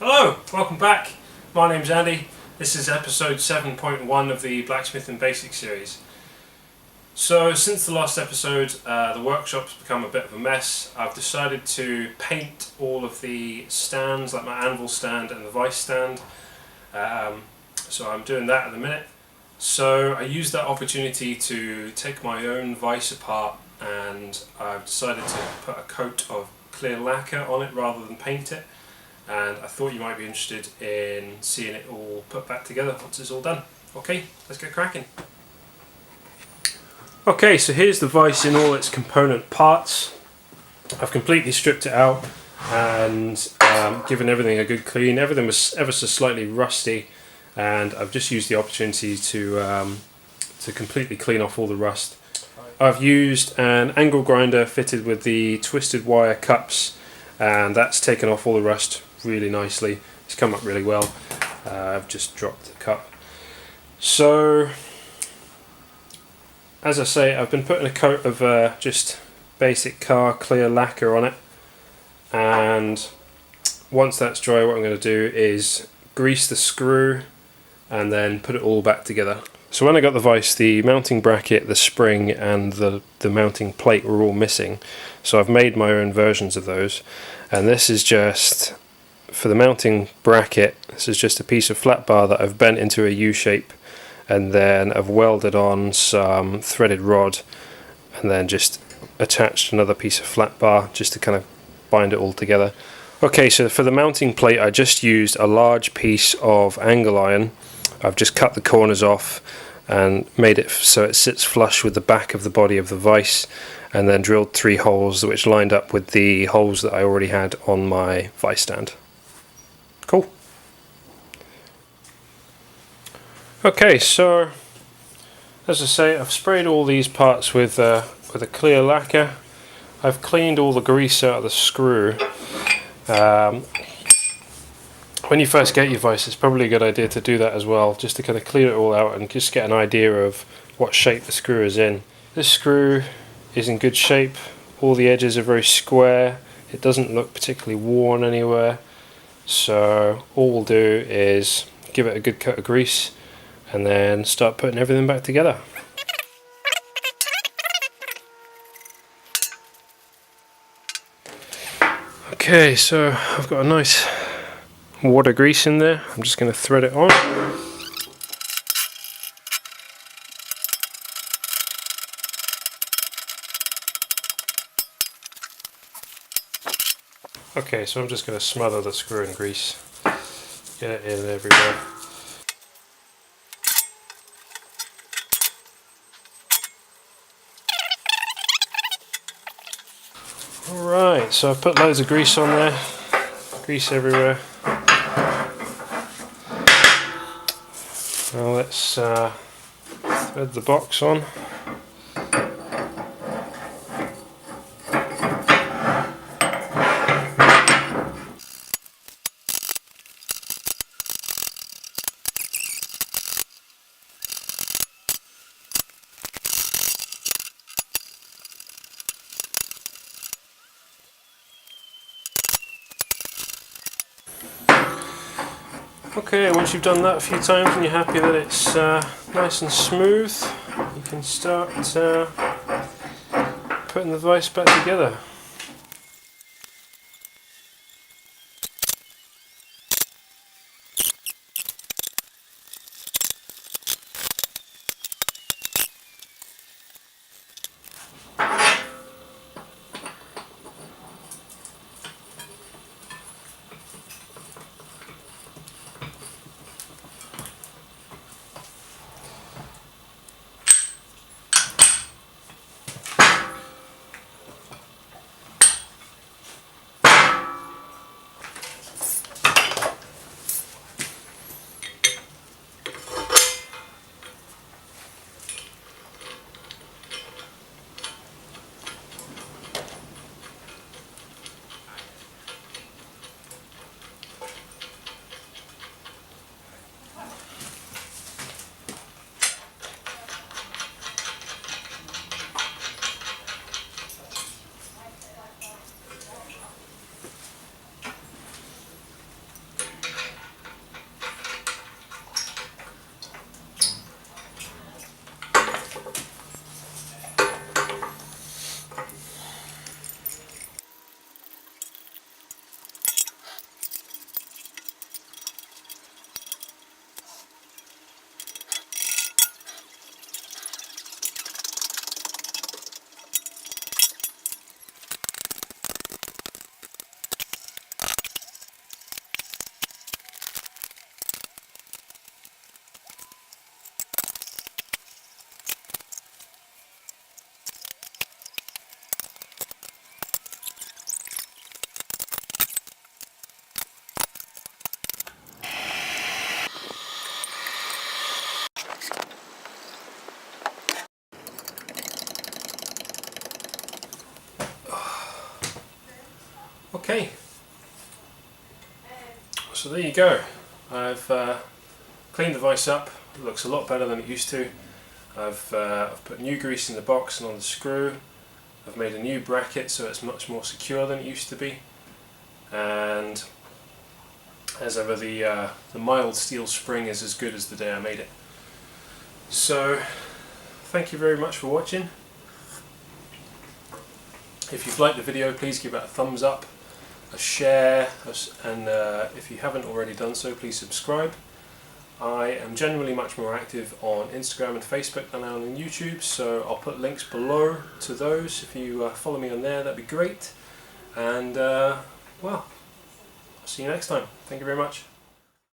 Hello, welcome back. My name's Andy. This is episode 7.1 of the Blacksmithing Basics series. So since the last episode, the workshop's become a bit of a mess. I've decided to paint all of the stands, like my anvil stand and the vice stand. So I'm doing that at the minute. So I used that opportunity to take my own vice apart, and I've decided to put a coat of clear lacquer on it rather than paint it. And I thought you might be interested in seeing it all put back together once it's all done. Okay, let's get cracking. Okay, so here's the vice in all its component parts. I've completely stripped it out and given everything a good clean. Everything was ever so slightly rusty, and I've just used the opportunity to completely clean off all the rust. I've used an angle grinder fitted with the twisted wire cups, and that's taken off all the rust really nicely. It's come up really well. I've just dropped the cup. So, as I say, I've been putting a coat of just basic car clear lacquer on it, and once that's dry, what I'm going to do is grease the screw and then put it all back together. So when I got the vice, the mounting bracket, the spring and the mounting plate were all missing, so I've made my own versions of those, and this is just for the mounting bracket. This is just a piece of flat bar that I've bent into a U shape, and then I've welded on some threaded rod and then just attached another piece of flat bar just to kind of bind it all together. Okay, so for the mounting plate I just used a large piece of angle iron. I've just cut the corners off and made it so it sits flush with the back of the body of the vice, and then drilled 3 holes which lined up with the holes that I already had on my vice stand. Cool. Okay, so as I say, I've sprayed all these parts with a clear lacquer. I've cleaned all the grease out of the screw. When you first get your vice, it's probably a good idea to do that as well, just to kind of clear it all out and just get an idea of what shape the screw is in. This screw is in good shape. All the edges are very square. It doesn't look particularly worn anywhere. So all we'll do is give it a good coat of grease and then start putting everything back together. Okay, so I've got a nice wad of grease in there. I'm just going to thread it on. Okay, so I'm just going to smother the screw in grease, get it in everywhere. Alright, so I've put loads of grease on there, grease everywhere. Now let's thread the box on. Okay, once you've done that a few times and you're happy that it's nice and smooth, you can start putting the vice back together. So there you go. I've cleaned the vise up. It looks a lot better than it used to. I've put new grease in the box and on the screw. I've made a new bracket so it's much more secure than it used to be. And as ever, the mild steel spring is as good as the day I made it. So thank you very much for watching. If you've liked the video, please give it a thumbs up, a share, and if you haven't already done so, please subscribe. I am generally much more active on Instagram and Facebook than I am on YouTube, so I'll put links below to those. If you follow me on there, that'd be great. And well, I'll see you next time. Thank you very much.